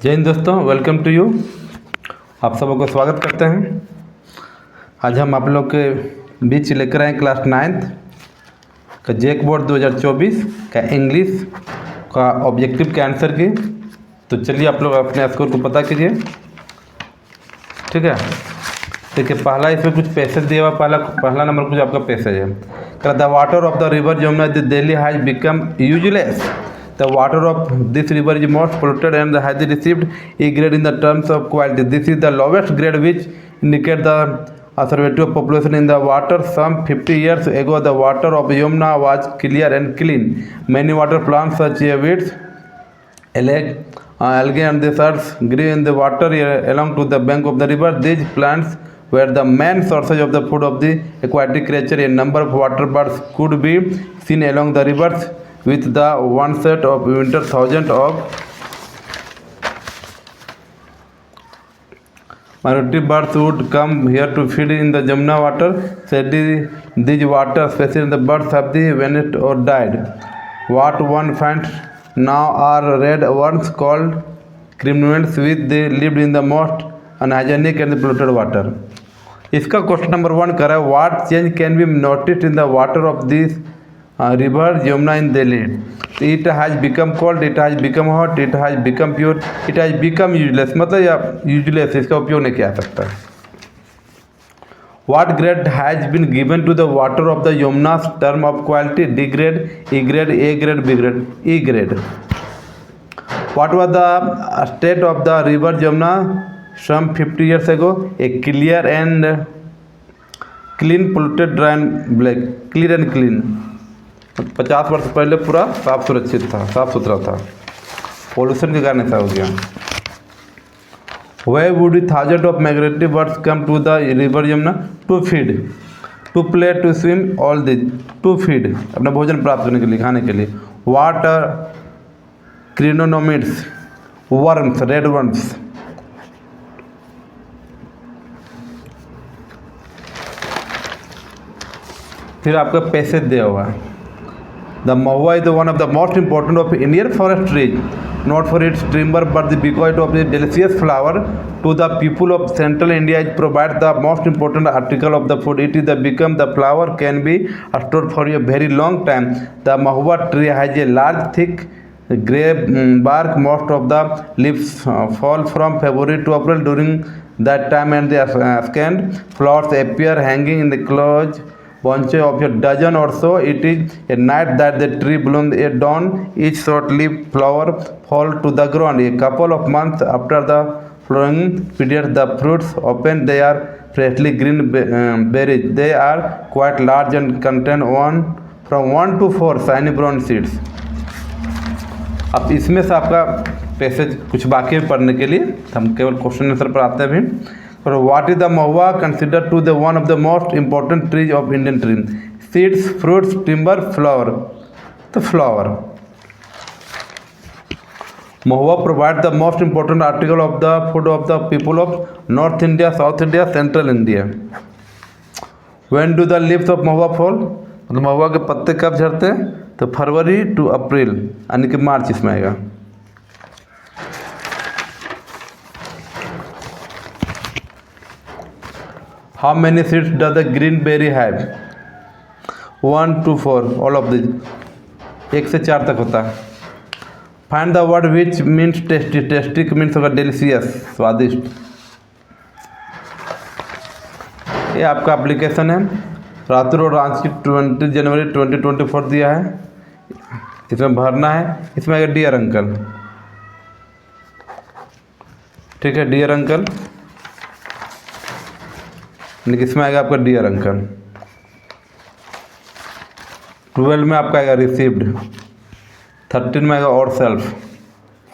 जय हिंद दोस्तों, welcome to you. आप सबको स्वागत करते हैं। आज हम आप लोग के बीच लेकर आए क्लास 9th का जेक बोर्ड 2024 का इंग्लिश का ऑब्जेक्टिव के आंसर की। तो चलिए आप लोग अपने स्कोर को पता कीजिए। ठीक है, देखिए पहला इसमें कुछ पैसेज दिया हुआ। पहला नंबर कुछ आपका पैसेज है। The water of the river Jamuna Delhi has become useless. The water of this river is most polluted and has received A grade in the terms of quality. This is the lowest grade which indicate the assertivity of population in the water. Some 50 years ago, the water of Yamuna was clear and clean. Many water plants such as weeds, algae and the shrubs grew in the water along to the bank of the river. These plants were the main sources of the food of the aquatic creature. A number of water birds could be seen along the rivers. With the onset of winter, thousands of migratory birds would come here to feed in the Jamuna water. Sadly, these water species and the birds have vanished or died. What one finds now are red worms called criminals, which they lived in the most unhygienic and polluted water. इसका question number 1 कर रहा है, what change can be noticed in the water of this river Yamuna in Delhi. It has become cold, it has become hot, it has become pure, it has become useless. मतलब या useless इसका उपयोग नहीं किया सकता। What grade has been given to the water of the Yamuna's term of quality? D grade, E grade, A grade, B grade, E grade. What was the state of the river Yamuna some 50 years ago? A clear and clean, polluted, dry and black. Clear and clean. 50 वर्ष पहले पूरा साफ सुरक्षित था, साफ सुथरा था, pollution के कारण ऐसा हो गया। Where would thousands of migratory birds come to the river Yamuna? To feed, to play, to swim, all this. To feed, अपना भोजन प्राप्त करने के लिए, खाने के लिए। What are crinonomids? Worms, red worms. फिर आपका पैसेज दिया हुआ है। The mahua is one of the most important of Indian forest trees, not for its timber but because of its delicious flower to the people of central India. It provides the most important article of the food. It is the become the flower can be stored for a very long time. The mahua tree has a large thick grey bark. Most of the leaves fall from February to April. During that time and the scant flowers appear hanging in the close bunches of a dozen or so. It is a night that the tree blooms at dawn. Each short-leaf flower fall to the ground. A couple of months after the flowering period, the fruits open. They are freshly green berries. They are quite large and contain from 1 to 4 shiny brown seeds. अब इसमें से आपका passage कुछ बाकी है पढ़ने के लिए, हम केवल क्वेश्चन आंसर पर आते हैं भी। What is the mahua considered to the one of the most important trees of Indian trees? Seeds, fruits, timber, flower. The flower. Mahua provides the most important article of the food of the people of North India, South India, Central India. When do the leaves of mahua fall? मतलब महुआ के पत्ते कब झड़ते हैं? तो फरवरी to अप्रैल, यानी कि मार्च इसमें आएगा। How many seeds does the green berry have? 1 to 4, all of these. 1 से 4 तक होता है। Find the word which means tasty. Tasty means होगा delicious, स्वादिष्ट। ये आपका एप्लीकेशन है, रातुर और रांची 20 जनवरी 2024 दिया है। इसमें भरना है। इसमें आएगा डियर अंकल। ठीक है, डियर अंकल, इसमें आएगा आपका डियर अंकल। 12 में आपका आएगा रिसीव्ड, 13 में आएगा और सेल्फ,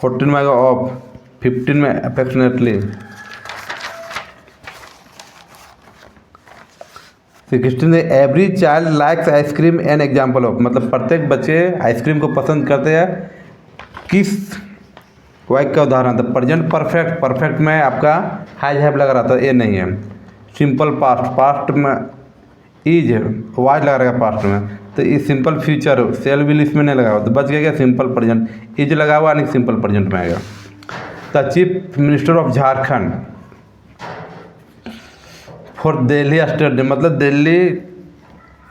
14 में आएगा ऑफ, 15 में अफेक्शनेटली, 16 में every child likes ice cream an example of, मतलब प्रत्येक बच्चे आइसक्रीम को पसंद करते हैं। किस वाक्य का उदाहरण था? प्रेजेंट परफेक्ट, परफेक्ट में आपका हैज हैव लगा रहा था, ये नहीं है। सिंपल पास्ट, पास्ट में इज वाज लगा रहेगा पास्ट में, तो ये सिंपल फ्यूचर सेल विल इसमें नहीं लगा हुआ, तो बच गया क्या? Simple present. इज लगा हुआ यानी सिंपल प्रेजेंट में आएगा। The chief minister of Jharkhand for Delhi state, मतलब दिल्ली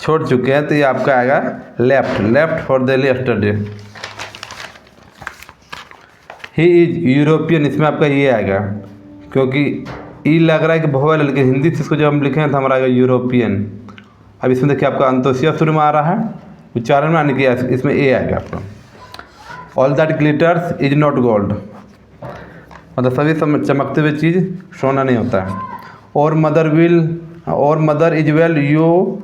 छोड़ चुके हैं तो ये आपका आएगा left for Delhi state. He is European, इसमें आपका ये आएगा क्योंकि ई लग रहा है कि भोवल, लेकिन हिंदी से इसको जब हम लिखें तो हमारा आएगा यूरोपियन। अब इसमें देखिए आपका अंतोसिया शुरू में आ रहा है, उच्चारण में आने की इसमें ए आएगा आपका। All that glitters is not gold, मतलब सभी चमकते हुए चीज़ सोना नहीं होता है। और mother is well you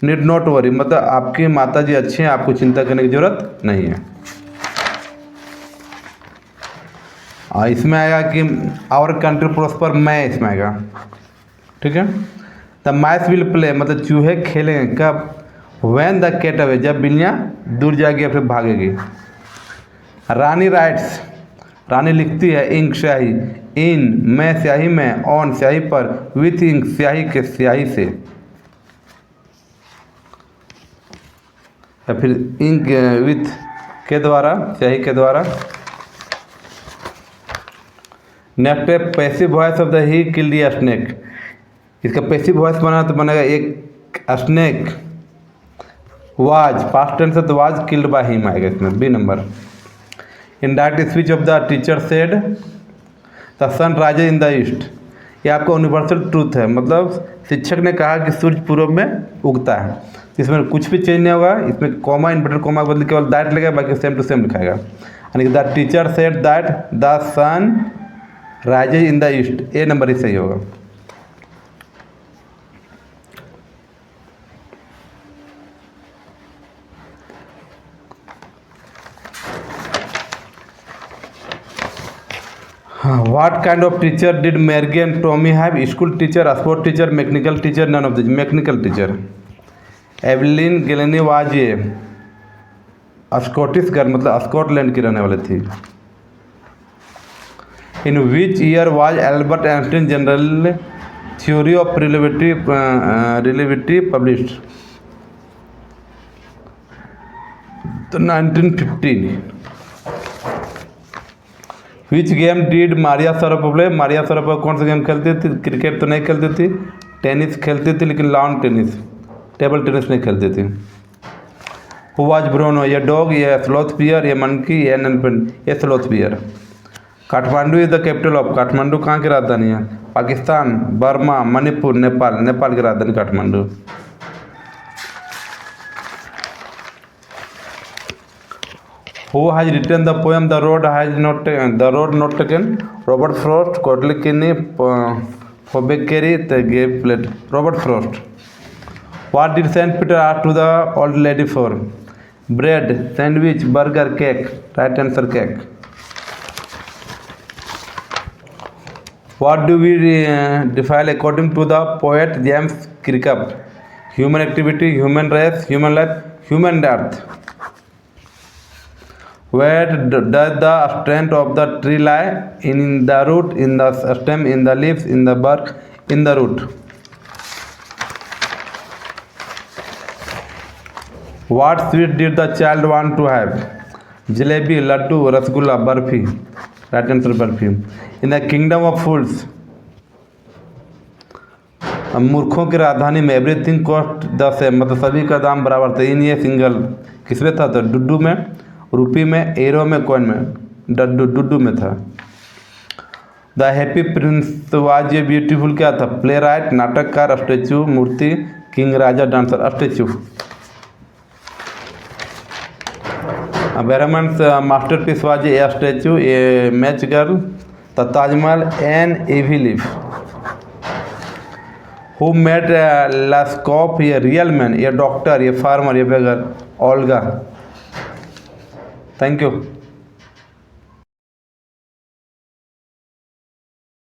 need not worry, मतलब आपकी माता जी अच्छी हैं, आपको चिंता करने की जरूरत नहीं है। इसमें आएगा कि आवर कंट्री प्रोस्पर, मैं इसमें आएगा, ठीक है। द माइस विल प्ले, मतलब चूहे खेलेंगे कब, वैन द कैट अवे, जब बिल्लियाँ दूर जाएगी या फिर भागेगी। रानी राइट्स, रानी लिखती है, इंक स्याही, इन मैं स्याही में, ऑन स्याही पर, विथ इंक स्याही के स्याही से, या फिर इंक विथ के द्वारा, स्याही के द्वारा। नेक्स्ट है passive voice of the he killed the snake, इसका पैसिव वॉइस बना तो बनेगा एक स्नेक वाज, पास्ट टेंस है तो वाज किल्ड बाय हिम आएगा इसमें, B number. In direct speech of the teacher said the sun rises in the east, ये आपका यूनिवर्सल ट्रूथ है, मतलब शिक्षक ने कहा कि सूर्य पूर्व में उगता है। इसमें कुछ भी चेंज नहीं होगा, इसमें कॉमा इन्वर्टेड कॉमा बदल केवल दैट लगेगा, बाकी सेम टू सेम लिखाएगा। यानी कि the teacher said that the sun rises in the east, A number ही सही होगा। What kind of teacher did Margie and Tommy have? School teacher, sport teacher, mechanical teacher, none of these. Mechanical teacher. Evelyn Gilney was a Scottish girl, मतलब Scotland की रहने वाली थी। In which year was Albert Einstein general theory of relativity published? तो 1915। Which game did Maria Sharapova play, Maria Sharapova कौन सा game खेलती थी, क्रिकेट तो नहीं खेलती थी, टेनिस खेलती थी लेकिन लॉन टेनिस, टेबल टेनिस नहीं खेलती थी। हु वाज ब्रोनो, ये डॉग, ये स्लॉथ बियर, ये मंकी, ये एलिफेंट, ये sloth bear. Kathmandu is the capital of, Kathmandu कहाँ की राजधानी है, पाकिस्तान, बर्मा, मणिपुर, नेपाल, नेपाल की राजधानी Kathmandu. Who has written the poem The Road Not Taken? Robert Frost, Cotley Kinney, Faubeckary, the Gay Plate. Robert Frost. What did Saint Peter ask to the old lady for? Bread, sandwich, burger, cake. Right answer, cake. What do we define according to the poet James Kirkup? Human activity, human race, human life, human earth. Where does the strength of the tree lie? In the root, in the stem, in the leaves, in the bark, in the root. What sweet did the child want to have? Jalebi, laddu, rasgulla, barfi. Right answer, barfi. In the kingdom of fools, मूर्खों की राजधानी में everything cost the same, मतलब सभी का दाम बराबर था। इन ये सिंगल किसमें था, तो डुड्डू में, रूपी में, एरो में, कॉइन में, डुड्डू में था। द हैप्पी प्रिंस वाज ये ब्यूटीफुल क्या था, प्ले राइट, नाटककार, स्टेचू, मूर्ति, किंग, राजा, dancer, statue. Behrman's masterpiece was a statue, a match girl, the Taj Mahal, an ivy leaf. Who made लास्कॉफ, ये रियल मैन, ये डॉक्टर, ये फार्मर, ये बेगर, ओल्गा। Thank you.